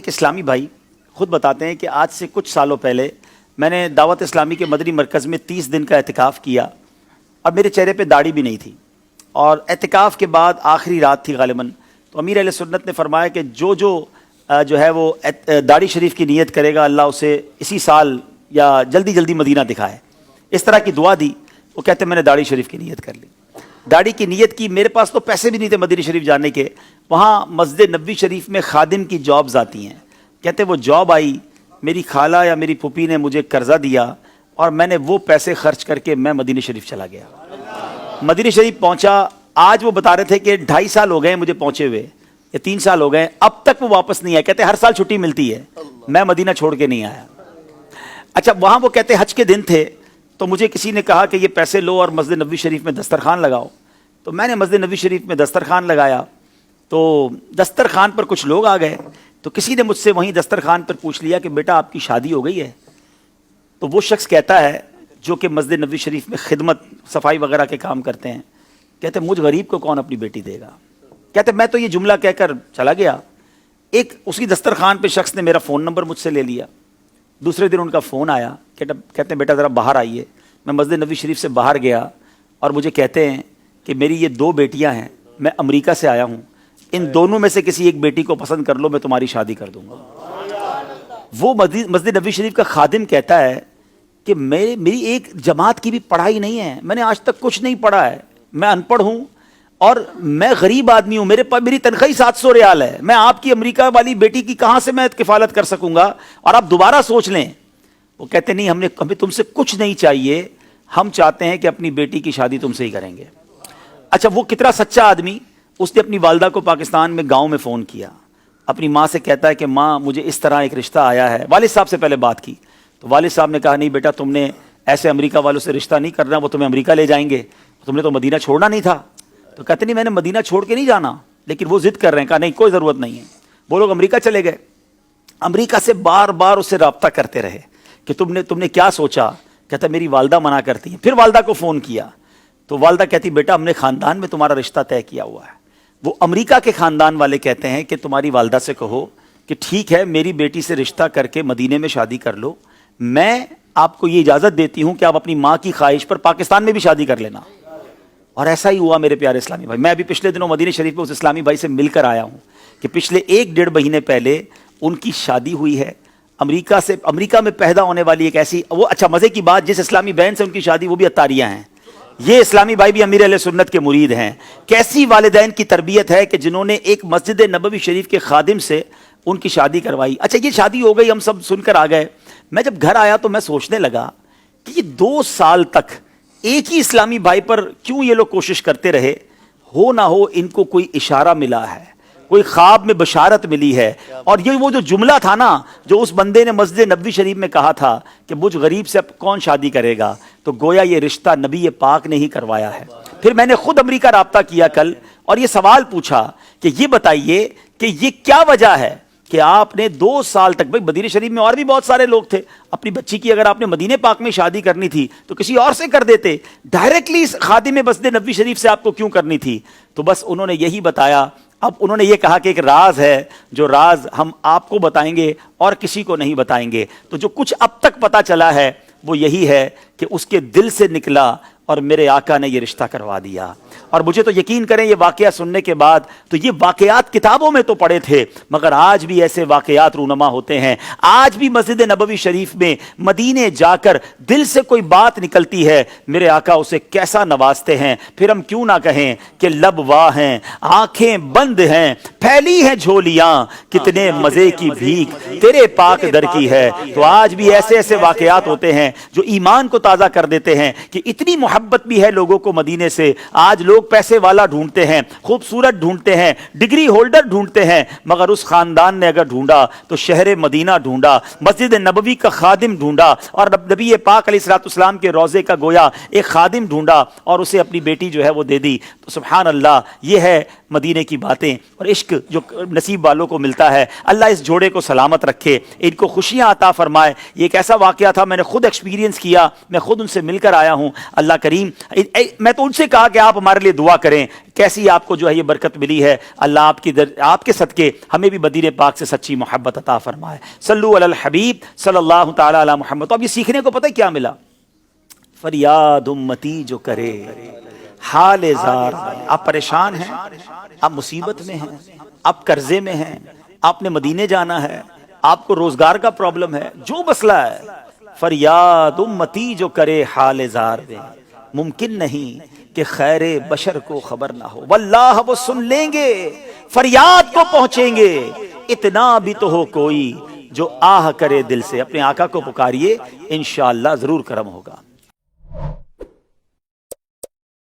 ایک اسلامی بھائی خود بتاتے ہیں کہ آج سے کچھ سالوں پہلے میں نے دعوت اسلامی کے مدنی مرکز میں 30 دن کا اعتکاف کیا اور میرے چہرے پہ داڑھی بھی نہیں تھی، اور اعتکاف کے بعد آخری رات تھی غالباً، تو امیر اہل سنت نے فرمایا کہ جو ہے وہ داڑھی شریف کی نیت کرے گا اللہ اسے اسی سال یا جلدی جلدی مدینہ دکھائے، اس طرح کی دعا دی۔ وہ کہتے ہیں میں نے داڑھی شریف کی نیت کر لی، داڑھی کی نیت کی، میرے پاس تو پیسے بھی نہیں تھے مدینہ شریف جانے کے، وہاں مسجد نبوی شریف میں خادم کی جابز آتی ہیں، کہتے وہ جاب آئی، میری خالہ یا میری پھوپھی نے مجھے قرضہ دیا اور میں نے وہ پیسے خرچ کر کے میں مدینہ شریف چلا گیا۔ مدینہ شریف پہنچا، آج وہ بتا رہے تھے کہ 2.5 سال ہو گئے مجھے پہنچے ہوئے یا 3 سال ہو گئے، اب تک وہ واپس نہیں آئے، کہتے ہر سال چھٹی ملتی ہے، میں مدینہ چھوڑ کے نہیں آیا۔ اچھا وہاں وہ کہتے حج کے دن تھے، تو مجھے کسی نے کہا کہ یہ پیسے لو اور مسجد نبوی شریف میں دسترخوان لگاؤ، تو میں نے مسجد نبوی شریف میں دسترخوان لگایا، تو دسترخوان پر کچھ لوگ آ گئے، تو کسی نے مجھ سے وہیں دسترخوان پر پوچھ لیا کہ بیٹا آپ کی شادی ہو گئی ہے؟ تو وہ شخص کہتا ہے جو کہ مسجد نبوی شریف میں خدمت صفائی وغیرہ کے کام کرتے ہیں، کہتے مجھ غریب کو کون اپنی بیٹی دے گا؟ کہتے میں تو یہ جملہ کہہ کر چلا گیا، ایک اسی دسترخوان پہ شخص نے میرا فون نمبر مجھ سے لے لیا، دوسرے دن ان کا فون آیا، کہتے ہیں بیٹا ذرا باہر آئیے۔ میں مسجد نبوی شریف سے باہر گیا اور مجھے کہتے ہیں کہ میری یہ 2 بیٹیاں ہیں، میں امریکہ سے آیا ہوں، ان دونوں میں سے کسی ایک بیٹی کو پسند کر لو، میں تمہاری شادی کر دوں گا۔ وہ مسجد نبوی شریف کا خادم کہتا ہے کہ میری ایک جماعت کی بھی پڑھائی نہیں ہے، میں نے آج تک کچھ نہیں پڑھا ہے، میں ان پڑھ ہوں اور میں غریب آدمی ہوں، میری تنخواہ 700 ریال ہے، میں آپ کی امریکہ والی بیٹی کی کہاں سے میں کفالت کر سکوں گا؟ اور آپ دوبارہ سوچ لیں۔ وہ کہتے نہیں ہمیں تم سے کچھ نہیں چاہیے، ہم چاہتے ہیں کہ اپنی بیٹی کی شادی تم سے ہی کریں گے۔ اچھا وہ کتنا سچا آدمی، اس نے اپنی والدہ کو پاکستان میں گاؤں میں فون کیا، اپنی ماں سے کہتا ہے کہ ماں مجھے اس طرح ایک رشتہ آیا ہے، والد صاحب سے پہلے بات کی، تو والد صاحب نے کہا نہیں بیٹا تم نے ایسے امریکہ والوں سے رشتہ نہیں کرنا، وہ تمہیں امریکہ لے جائیں گے، تم نے تو مدینہ چھوڑنا نہیں تھا۔ تو کہتے نہیں میں نے مدینہ چھوڑ کے نہیں جانا، لیکن وہ ضد کر رہے ہیں، کہا نہیں کوئی ضرورت نہیں ہے۔ وہ لوگ امریکہ چلے گئے، امریکہ سے بار بار اس سے رابطہ کرتے رہے کہ تم نے کیا سوچا؟ کہتا میری والدہ منع کرتی ہیں، پھر والدہ کو فون کیا تو والدہ کہتی بیٹا ہم نے خاندان میں تمہارا رشتہ طے کیا ہوا ہے۔ وہ امریکہ کے خاندان والے کہتے ہیں کہ تمہاری والدہ سے کہو کہ ٹھیک ہے میری بیٹی سے رشتہ کر کے مدینے میں شادی کر لو، میں آپ کو یہ اجازت دیتی ہوں کہ آپ اپنی ماں کی خواہش پر پاکستان میں بھی شادی کر لینا۔ اور ایسا ہی ہوا میرے پیارے اسلامی بھائی، میں ابھی پچھلے دنوں مدینہ شریف میں اس اسلامی بھائی سے مل کر آیا ہوں کہ پچھلے 1-1.5 مہینے پہلے ان کی شادی ہوئی ہے امریکہ میں پیدا ہونے والی ایک ایسی، وہ اچھا مزے کی بات، جس اسلامی بہن سے ان کی شادی وہ بھی عطاریہ ہیں، یہ اسلامی بھائی بھی امیر اہل سنت کے مرید ہیں۔ کیسی والدین کی تربیت ہے کہ جنہوں نے ایک مسجد نبوی شریف کے خادم سے ان کی شادی کروائی۔ اچھا یہ شادی ہو گئی، ہم سب سن کر آ گئے، میں جب گھر آیا تو میں سوچنے لگا کہ یہ 2 سال تک ایک ہی اسلامی بھائی پر کیوں یہ لوگ کوشش کرتے رہے؟ ہو نہ ہو ان کو کوئی اشارہ ملا ہے، کوئی خواب میں بشارت ملی ہے، اور یہ وہ جو جملہ تھا نا جو اس بندے نے مسجد نبوی شریف میں کہا تھا کہ مجھ غریب سے اب کون شادی کرے گا، تو گویا یہ رشتہ نبی پاک نے ہی کروایا ہے۔ پھر میں نے خود امریکہ رابطہ کیا کل اور یہ سوال پوچھا کہ یہ بتائیے کہ یہ کیا وجہ ہے کہ آپ نے 2 سال تک، بھائی مدینہ شریف میں اور بھی بہت سارے لوگ تھے، اپنی بچی کی اگر آپ نے مدینہ پاک میں شادی کرنی تھی تو کسی اور سے کر دیتے، ڈائریکٹلی خادم مسجد نبوی شریف سے آپ کو کیوں کرنی تھی؟ تو بس انہوں نے یہی بتایا، اب انہوں نے یہ کہا کہ ایک راز ہے، جو راز ہم آپ کو بتائیں گے اور کسی کو نہیں بتائیں گے۔ تو جو کچھ اب تک پتہ چلا ہے وہ یہی ہے کہ اس کے دل سے نکلا اور میرے آقا نے یہ رشتہ کروا دیا۔ اور مجھے تو یقین کریں یہ واقعہ سننے کے بعد، تو یہ واقعات کتابوں میں تو پڑھے تھے مگر آج بھی ایسے واقعات رونما ہوتے ہیں، آج بھی مسجد نبوی شریف میں مدینے جا کر دل سے کوئی بات نکلتی ہے، میرے آقا اسے کیسا نوازتے ہیں۔ پھر ہم کیوں نہ کہیں کہ لب واہ ہیں، آنکھیں بند ہیں، پھیلی ہیں جھولیاں، کتنے مزے کی بھیک تیرے پاک در کی ہے۔ تو آج بھی ایسے ایسے واقعات ہوتے ہیں جو ایمان کو تازہ کر دیتے ہیں کہ اتنی محبت بھی ہے لوگوں کو مدینے سے۔ آج لوگ پیسے والا ڈھونڈتے ہیں، خوبصورت ڈھونڈتے ہیں، ڈگری ہولڈر ڈھونڈتے ہیں، مگر اس خاندان نے اگر ڈھونڈا تو شہر مدینہ ڈھونڈا، مسجد نبوی کا خادم ڈھونڈا، اور نبی پاک علیہ الصلوۃ والسلام کے روضے کا گویا ایک خادم ڈھونڈا اور اسے اپنی بیٹی جو ہے وہ دے دی۔ تو سبحان اللہ، یہ ہے مدینے کی باتیں اور عشق جو نصیب والوں کو ملتا ہے۔ اللہ اس جوڑے کو سلامت رکھے، ان کو خوشیاں عطا فرمائے۔ یہ ایک ایسا واقعہ تھا، میں نے خود ایکسپیرینس کیا، میں خود ان سے مل کر آیا ہوں۔ اللہ کریم کریم میں تو ان سے کہا کہ آپ ہمارے لیے دعا کریں، کیسی آپ کو جو ہے یہ برکت ملی ہے، اللہ آپ کے صدقے ہمیں بھی مدینے پاک سے سچی محبت عطا فرمائے۔ صلو علی الحبیب صلی اللہ تعالی علی محمد۔ تو اب یہ سیکھنے کو پتہ ہے کیا ملا؟ فریاد امتی جو کرے حال زار، آپ پریشان ہیں، آپ مصیبت میں ہیں، آپ قرضے میں ہیں، آپ نے مدینے جانا ہے، آپ کو روزگار کا پرابلم ہے، جو مسئلہ ہے، فریاد امتی جو کرے حال زار میں، ممکن نہیں کہ خیر بشر کو خبر نہ ہو، واللہ وہ سن لیں گے، فریاد کو پہنچیں گے، اتنا بھی تو ہو کوئی جو آہ کرے دل سے۔ اپنے آقا کو پکاریے، انشاءاللہ ضرور کرم ہوگا۔